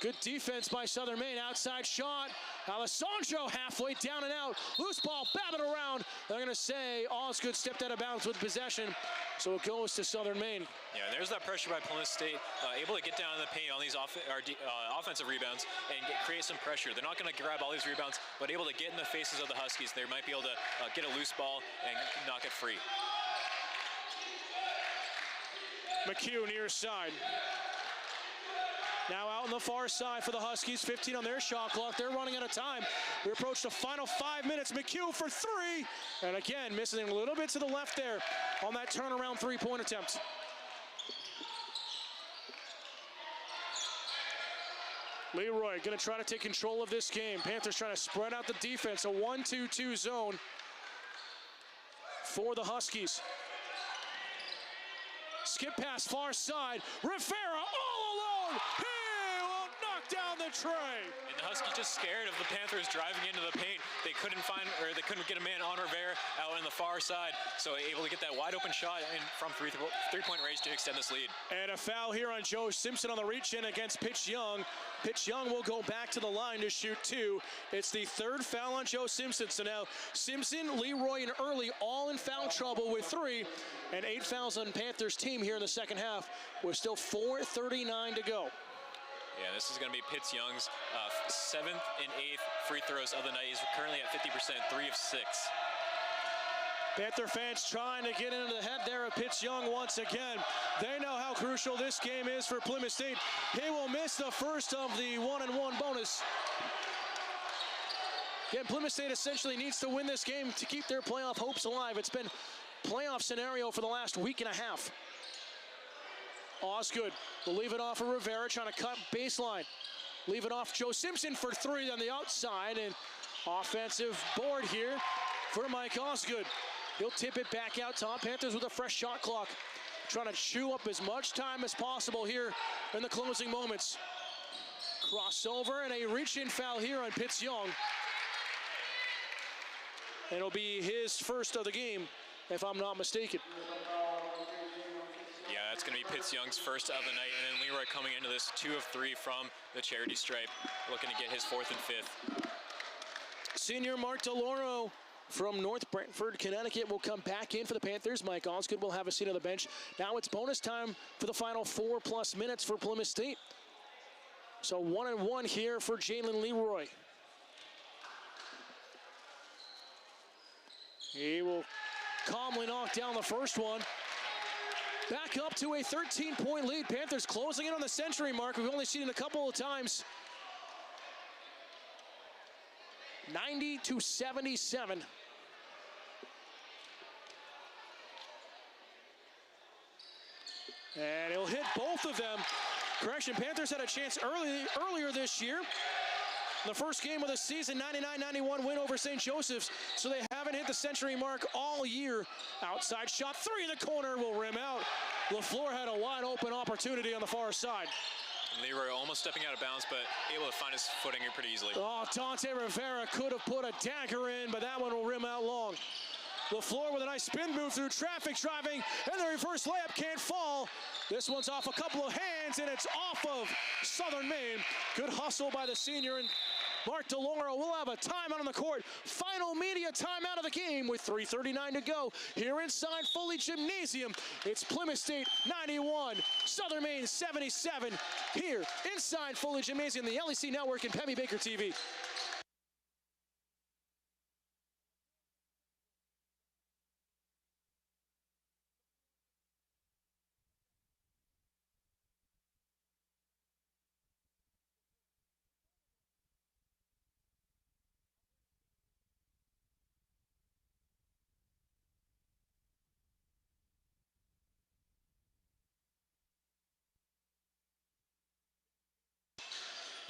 Good defense by Southern Maine, outside shot. Alessandro halfway down and out. Loose ball, babbing around. They're gonna say Osgood stepped out of bounds with possession. So it goes to Southern Maine. Yeah, there's that pressure by Plymouth State, able to get down in the paint on these offensive rebounds and create some pressure. They're not gonna grab all these rebounds, but able to get in the faces of the Huskies. They might be able to get a loose ball and knock it free. McHugh near side. Now out on the far side for the Huskies, 15 on their shot clock. They're running out of time. We approach the final 5 minutes. McHugh for 3. And again, missing a little bit to the left there on that turnaround three-point attempt. LeRoy gonna try to take control of this game. Panthers trying to spread out the defense. A 1-2-2 zone for the Huskies. Skip pass far side. Rivera all alone. He will knock down the tray. And the Huskies just scared of the Panthers driving into the paint. They couldn't get a man on Rivera out in the far side. So able to get that wide open shot from three-point range to extend this lead. And a foul here on Joe Simpson on the reach-in against Pitts Young. Pitts Young will go back to the line to shoot 2. It's the third foul on Joe Simpson. So now Simpson, LeRoy, and Early all in foul trouble with 3. And 8 fouls on Panthers team here in the second half. With still 4:39 to go. Yeah, this is going to be Pitts Young's 7th and 8th free throws of the night. He's currently at 50%, 3 of 6. Panther fans trying to get into the head there of Pitts Young once again. They know how crucial this game is for Plymouth State. He will miss the first of the 1-and-1 bonus. Again, Plymouth State essentially needs to win this game to keep their playoff hopes alive. It's been playoff scenario for the last week and a half. Osgood will leave it off of Rivera, trying to cut baseline. Leave it off Joe Simpson for three on the outside, and offensive board here for Mike Osgood. He'll tip it back out top. Panthers with a fresh shot clock, trying to chew up as much time as possible here in the closing moments. Crossover and a reach-in foul here on Pitts Young. And it'll be his first of the game, if I'm not mistaken. Yeah, that's going to be Pitts Young's first of the night, and then Leroy coming into this 2 of 3 from the charity stripe, looking to get his 4th and 5th. Senior Mark DeLoro from North Brentford, Connecticut, will come back in for the Panthers. Mike Osgood will have a seat on the bench. Now it's bonus time for the final 4+ minutes for Plymouth State. So 1-and-1 here for Jaylen LeRoy. He will calmly knock down the first one. Back up to a 13-point lead. Panthers closing in on the century mark. We've only seen it a couple of times. 90-77. And he'll hit both of them. Correction, Panthers had a chance earlier this year. The first game of the season, 99-91 win over St. Joseph's. So they haven't hit the century mark all year. Outside shot, 3 in the corner, will rim out. LaFleur had a wide open opportunity on the far side. Leroy almost stepping out of bounds, but able to find his footing here pretty easily. Oh, Dante Rivera could have put a dagger in, but that one will rim out long. LaFleur with a nice spin move through traffic, driving, and the reverse layup can't fall. This one's off a couple of hands, and it's off of Southern Maine. Good hustle by the senior, and Mark DeLoro will have a timeout on the court. Final media timeout of the game with 3:39 to go. Here inside Foley Gymnasium, it's Plymouth State 91, Southern Maine 77. Here inside Foley Gymnasium, the LEC Network and Pemmy Baker TV.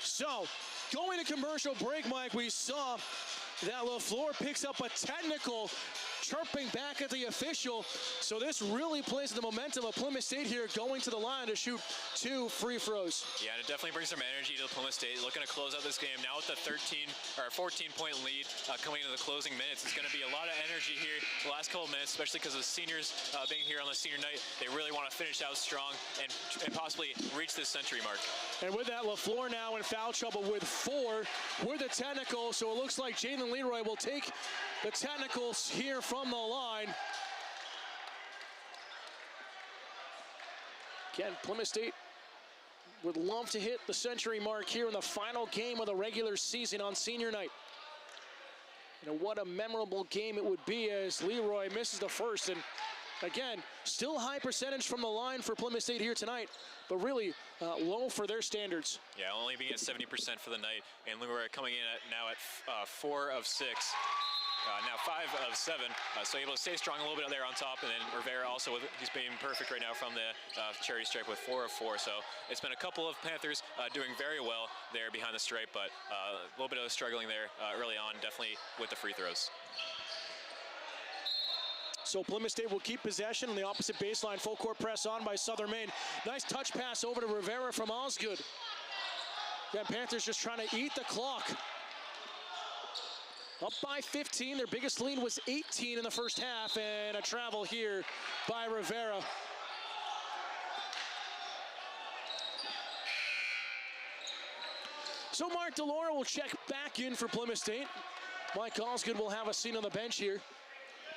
So, going to commercial break, Mike, we saw that LaFleur picks up a technical, chirping back at the official. So this really plays the momentum of Plymouth State here, going to the line to shoot 2 free throws. Yeah, and it definitely brings some energy to Plymouth State, looking to close out this game. Now with the 14-point lead coming into the closing minutes, it's going to be a lot of energy here the last couple of minutes, especially because the seniors being here on the senior night, they really want to finish out strong and possibly reach this century mark. And with that, LaFleur now in foul trouble with 4 with a technical, so it looks like Jaylen LeRoy will take the technicals here from the line. Again, Plymouth State would love to hit the century mark here in the final game of the regular season on senior night. You know, what a memorable game it would be as LeRoy misses the first. And again, still high percentage from the line for Plymouth State here tonight, but really low for their standards. Yeah, only being at 70% for the night, and Leroy coming in now at 4 of 6. Now 5 of 7, so able to stay strong a little bit there on top, and then Rivera also, he's being perfect right now from the charity stripe with 4 of 4. So it's been a couple of Panthers doing very well there behind the stripe, but a little bit of struggling there early on, definitely with the free throws. So Plymouth State will keep possession on the opposite baseline. Full court press on by Southern Maine. Nice touch pass over to Rivera from Osgood. Yeah, Panthers just trying to eat the clock. Up by 15, their biggest lead was 18 in the first half, and a travel here by Rivera. So Mark DeLoro will check back in for Plymouth State. Mike Osgood will have a seat on the bench here.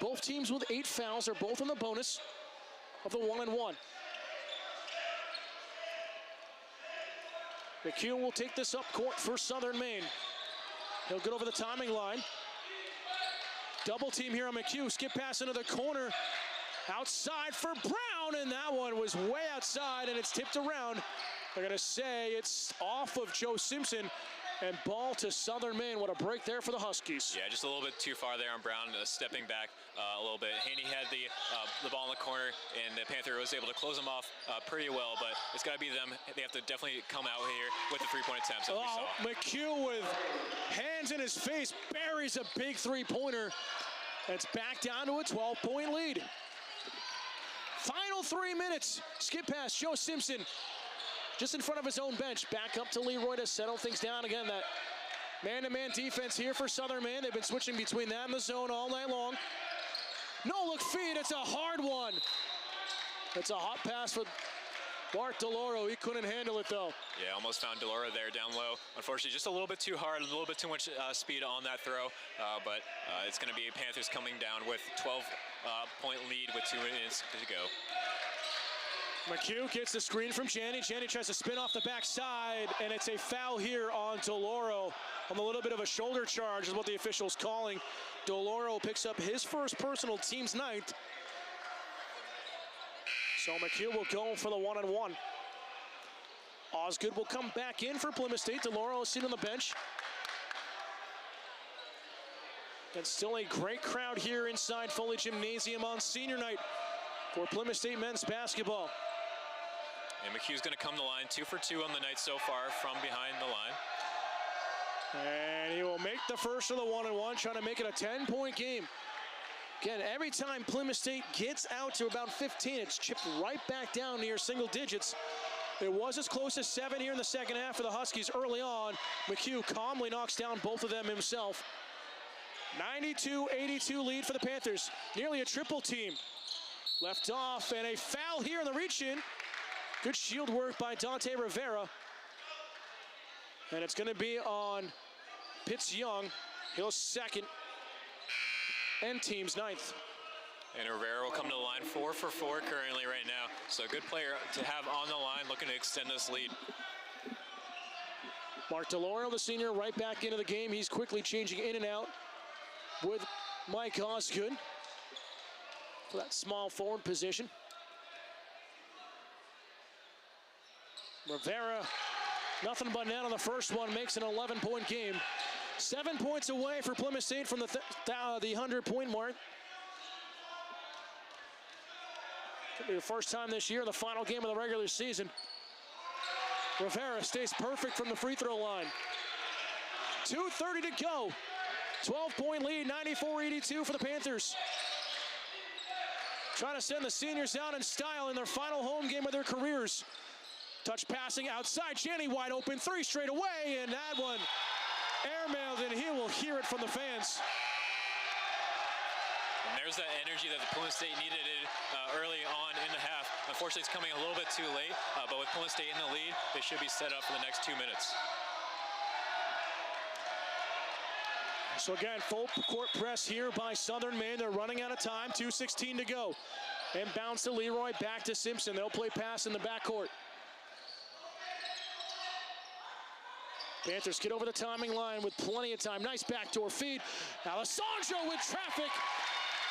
Both teams with 8 fouls are both in the bonus of the 1-and-1. McHugh will take this up court for Southern Maine. He'll get over the timing line. Double team here on McHugh. Skip pass into the corner. Outside for Brown, and that one was way outside, and it's tipped around. They're going to say it's off of Joe Simpson, and ball to Southern Maine. What a break there for the Huskies. Yeah, just a little bit too far there on Brown, stepping back a little bit. Haney had the ball in the corner, and the Panther was able to close him off pretty well, but it's got to be them. They have to definitely come out here with the three-point attempts. McHugh with hands in his face buries a big three-pointer. It's back down to a 12-point lead. Final 3 minutes. Skip pass, Joe Simpson just in front of his own bench. Back up to LeRoy to settle things down again. That man-to-man defense here for Southern Maine. They've been switching between that and the zone all night long. No-look feed. It's a hard one. It's a hot pass for Mark DeLoro. He couldn't handle it, though. Yeah, almost found DeLoro there down low. Unfortunately, just a little bit too hard, a little bit too much speed on that throw. But it's going to be Panthers coming down with 12-point lead with 2 minutes to go. McHugh gets the screen from Janney. Janney tries to spin off the backside, and it's a foul here on DeLoro. On a little bit of a shoulder charge is what the official's calling. DeLoro picks up his first personal, team's 9th. So McHugh will go for the 1-on-1. Osgood will come back in for Plymouth State. DeLoro is sitting on the bench. And still a great crowd here inside Foley Gymnasium on senior night for Plymouth State men's basketball. And McHugh's going to come to the line, 2 for 2 on the night so far from behind the line. And he will make the first of the 1-on-1, trying to make it a 10-point game. Again, every time Plymouth State gets out to about 15, it's chipped right back down near single digits. It was as close as 7 here in the second half for the Huskies early on. McHugh calmly knocks down both of them himself. 92-82 lead for the Panthers. Nearly a triple team. Left off, and a foul here in the reach-in. Good shield work by Dante Rivera. And it's going to be on Pitts Young. He'll second. And team's 9th. And Rivera will come to the line 4 for 4 currently right now. So a good player to have on the line looking to extend this lead. Mark DeLoro, the senior, right back into the game. He's quickly changing in and out with Mike Osgood for that small forward position. Rivera, nothing but net on the first one, makes an 11-point game. 7 points away for Plymouth State from the 100-point mark. Could be the first time this year, the final game of the regular season. Rivera stays perfect from the free throw line. 2:30 to go. 12-point lead, 94-82 for the Panthers. Trying to send the seniors out in style in their final home game of their careers. Touch passing outside, Janney wide open, 3 straight away, and that one airmailed, and he will hear it from the fans. And there's that energy that the Plymouth State needed early on in the half. Unfortunately, it's coming a little bit too late, but with Plymouth State in the lead, they should be set up for the next 2 minutes. So again, full court press here by Southern Maine. They're running out of time, 2:16 to go. And bounce to LeRoy, back to Simpson. They'll play pass in the backcourt. Panthers get over the timing line with plenty of time. Nice backdoor feed. Alessandro with traffic.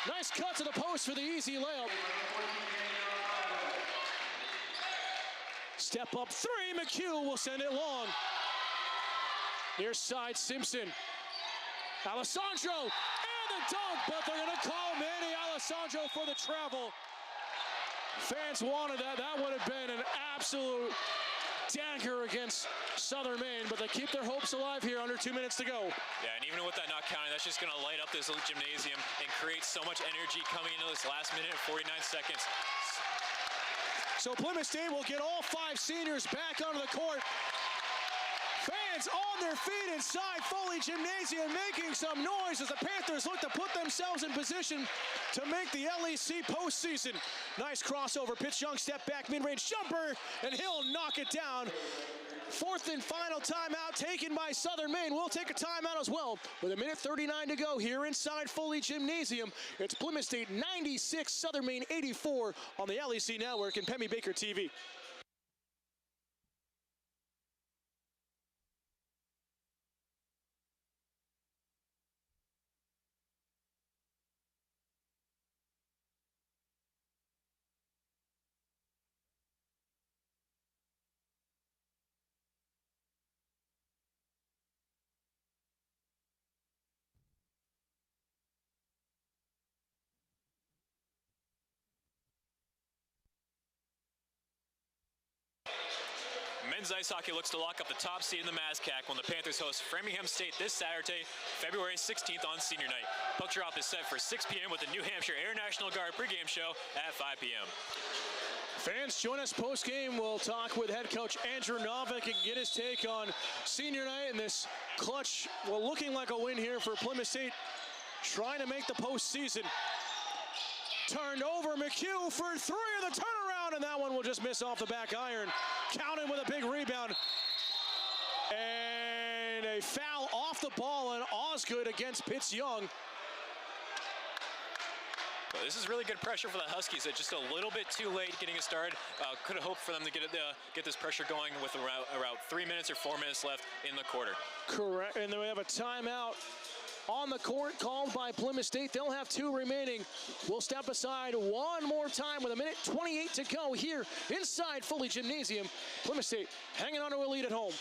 Nice cut to the post for the easy layup. Step up 3, McHugh will send it long. Near side, Simpson. Alessandro, and the dunk, but they're gonna call Manny Alessandro for the travel. Fans wanted that. That would have been an absolute dagger against Southern Maine, but they keep their hopes alive here under 2 minutes to go. Yeah, and even with that not counting, that's just going to light up this gymnasium and create so much energy coming into this last minute and 49 seconds. So Plymouth State will get all 5 seniors back onto the court. Fans on their feet inside Foley Gymnasium making some noise as the Panthers look to put themselves in position to make the LEC postseason. Nice crossover, Pitts Young step back, mid-range jumper, and he'll knock it down. 4th and final timeout taken by Southern Maine. We'll take a timeout as well with 1:39 to go here inside Foley Gymnasium. It's Plymouth State 96, Southern Maine 84 on the LEC Network and Pemmy Baker TV. Men's ice hockey looks to lock up the top seed in the MASCAC when the Panthers host Framingham State this Saturday, February 16th on Senior Night. Puck drop is set for 6 p.m. with the New Hampshire Air National Guard pregame show at 5 p.m. Fans, join us post-game. We'll talk with head coach Andrew Novick and get his take on Senior Night and this clutch, well, looking like a win here for Plymouth State, trying to make the postseason. Turned over, McHugh for 3 of the turnaround, and that one will just miss off the back iron. Counted with a big rebound. And a foul off the ball on Osgood against Pitts Young. Well, this is really good pressure for the Huskies. It's just a little bit too late getting it started. Could have hoped for them to get this pressure going with around 3 minutes or 4 minutes left in the quarter. Correct, and then we have a timeout on the court called by Plymouth State. They'll have 2 remaining. We'll step aside one more time with 1:28 to go here inside Foley Gymnasium. Plymouth State hanging on to a lead at home.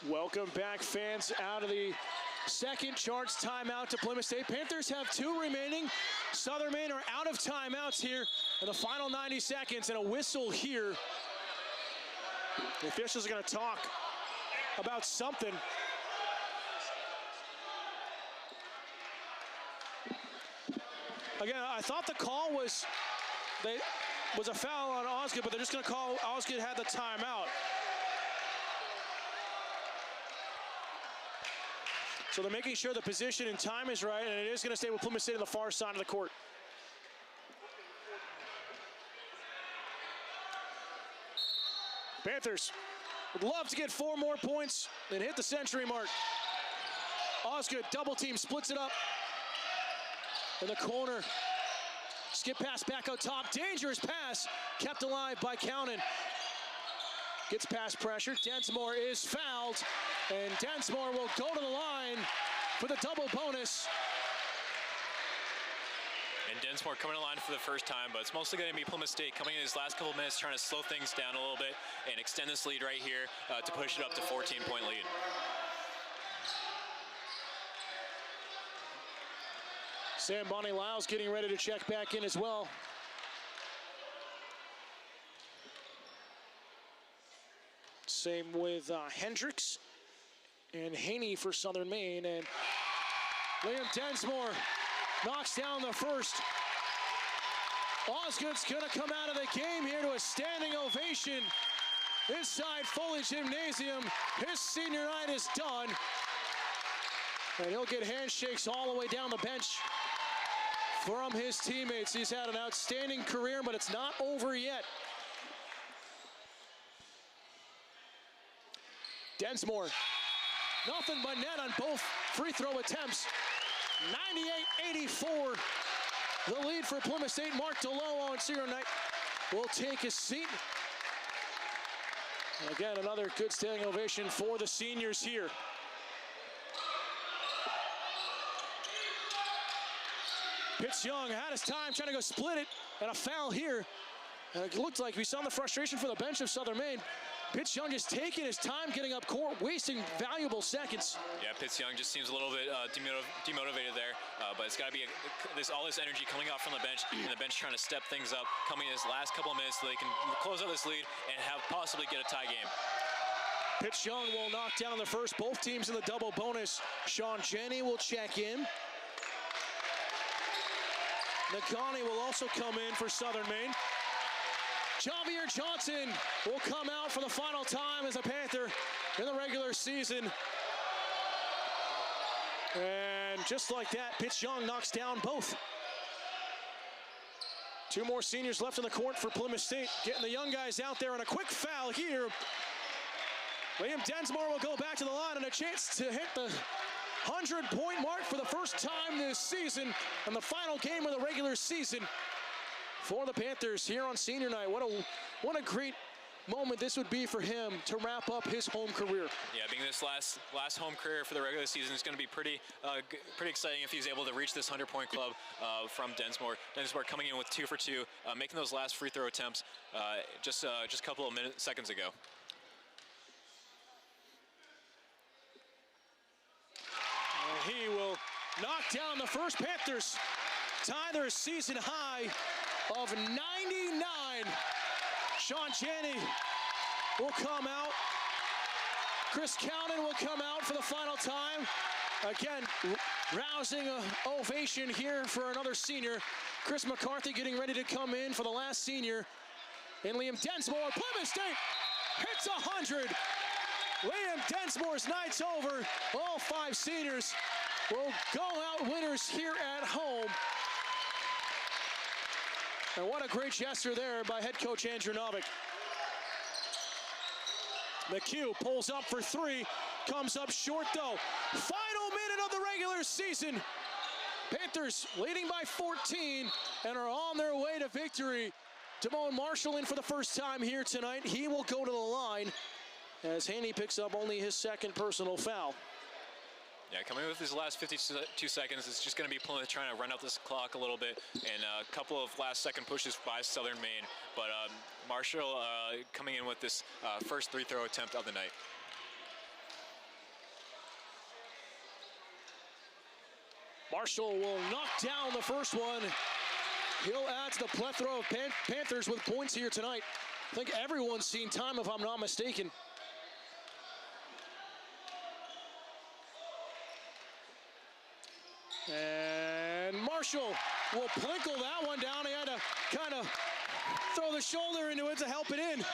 Welcome back, fans, out of the second Charts timeout to Plymouth State. Panthers have 2 remaining. Southern Maine are out of timeouts here in the final 90 seconds, and a whistle here. The officials are going to talk about something. Again, I thought the call was a foul on Osgood, but they're just going to call Osgood had the timeout. So they're making sure the position and time is right, and it is going to stay with Plymouth State on the far side of the court. Panthers would love to get 4 more points and hit the century mark. Osgood, double team, splits it up in the corner. Skip pass back out top, dangerous pass, kept alive by Cownan. Gets past pressure, Densmore is fouled, and Densmore will go to the line for the double bonus. And Densmore coming to line for the first time, but it's mostly going to be Plymouth State coming in these last couple of minutes, trying to slow things down a little bit and extend this lead right here to push it up to 14-point lead. Sam Bonnie-Lyles getting ready to check back in as well. Same with Hendricks and Haney for Southern Maine, and Liam Densmore knocks down the first. Osgood's gonna come out of the game here to a standing ovation inside Foley Gymnasium. His senior night is done, and he'll get handshakes all the way down the bench from his teammates. He's had an outstanding career, but it's not over yet. Densmore, nothing but net on both free throw attempts. 98-84, the lead for Plymouth State. Mark DeLow on senior night will take his seat. And again, another good standing ovation for the seniors here. Pitts Young had his time trying to go split it, and a foul here. And it looked like we saw the frustration for the bench of Southern Maine. Pitts Young just taking his time getting up court, wasting valuable seconds. Yeah, Pitts Young just seems a little bit demotivated there, but it's got to be all this energy coming out from the bench, and the bench trying to step things up, coming in this last couple of minutes so they can close out this lead and have possibly get a tie game. Pitts Young will knock down the first. Both teams in the double bonus. Sean Janney will check in. Nagani will also come in for Southern Maine. Javier Johnson will come out for the final time as a Panther in the regular season. And just like that, Pitts Young knocks down both. 2 more seniors left in the court for Plymouth State, getting the young guys out there, and a quick foul here. Liam Densmore will go back to the line and a chance to hit the 100-point mark for the first time this season and the final game of the regular season for the Panthers here on senior night. What a great moment this would be for him to wrap up his home career. Yeah, being this last home career for the regular season is going to be pretty exciting if he's able to reach this 100-point club from Densmore. Densmore coming in with 2 for 2, making those last free throw attempts just a couple of seconds ago. And he will knock down the first. Panthers tie their season high of 99. Sean Janney will come out. Chris Cowden will come out for the final time. Again, rousing ovation here for another senior. Chris McCarthy getting ready to come in for the last senior. And Liam Densmore, Plymouth State hits 100. Liam Densmore's night's over. All 5 seniors will go out winners here at home. And what a great gesture there by head coach Andrew Novick. McHugh pulls up for 3, comes up short though. Final minute of the regular season. Panthers leading by 14 and are on their way to victory. Damone Marshall in for the first time here tonight. He will go to the line as Haney picks up only his 2nd personal foul. Yeah, coming with these last 52 seconds, it's just going to be Plymouth trying to run out this clock a little bit, and a couple of last-second pushes by Southern Maine. But Marshall coming in with this first 3-throw attempt of the night. Marshall will knock down the first one. He'll add to the plethora of Panthers with points here tonight. I think everyone's seen time, if I'm not mistaken. And Marshall will plinkle that one down. He had to kind of throw the shoulder into it to help it in.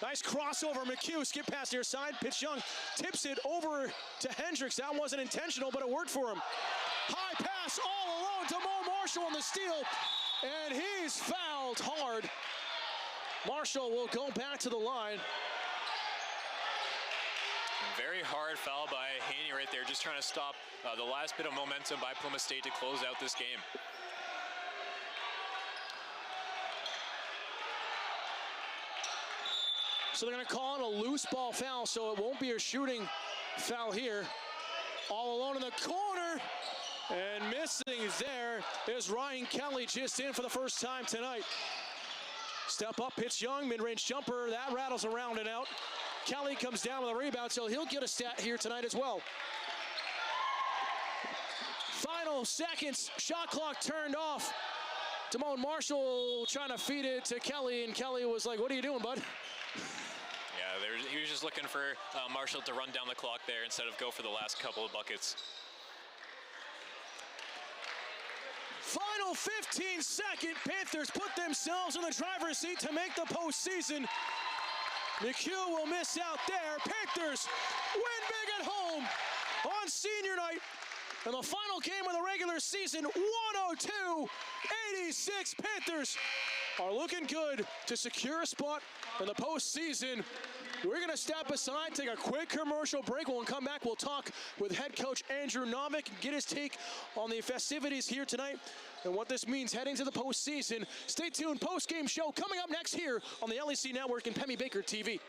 Nice crossover. McHugh skip pass near side. Pitch Young tips it over to Hendricks. That wasn't intentional, but it worked for him. High pass all alone. Damone Marshall on the steal. And he's fouled hard. Marshall will go back to the line. Very hard foul by Haney right there, just trying to stop the last bit of momentum by Plymouth State to close out this game. So they're going to call it a loose ball foul, so it won't be a shooting foul here. All alone in the corner, and missing there is Ryan Kelly, just in for the first time tonight. Step up, pitch Young, mid-range jumper, that rattles around and out. Kelly comes down with a rebound, so he'll get a stat here tonight as well. Final seconds, shot clock turned off. Damone Marshall trying to feed it to Kelly, and Kelly was like, "What are you doing, bud?" Yeah, he was just looking for Marshall to run down the clock there instead of go for the last couple of buckets. Final 15-second, Panthers put themselves in the driver's seat to make the postseason. McHugh will miss out there. Panthers win big at home on senior night. And the final game of the regular season, 102-86. Panthers are looking good to secure a spot in the postseason. We're going to step aside, take a quick commercial break. When we come back, we'll talk with head coach Andrew Novick and get his take on the festivities here tonight and what this means heading to the postseason. Stay tuned. Post-game show coming up next here on the LEC Network and Pemmy Baker TV.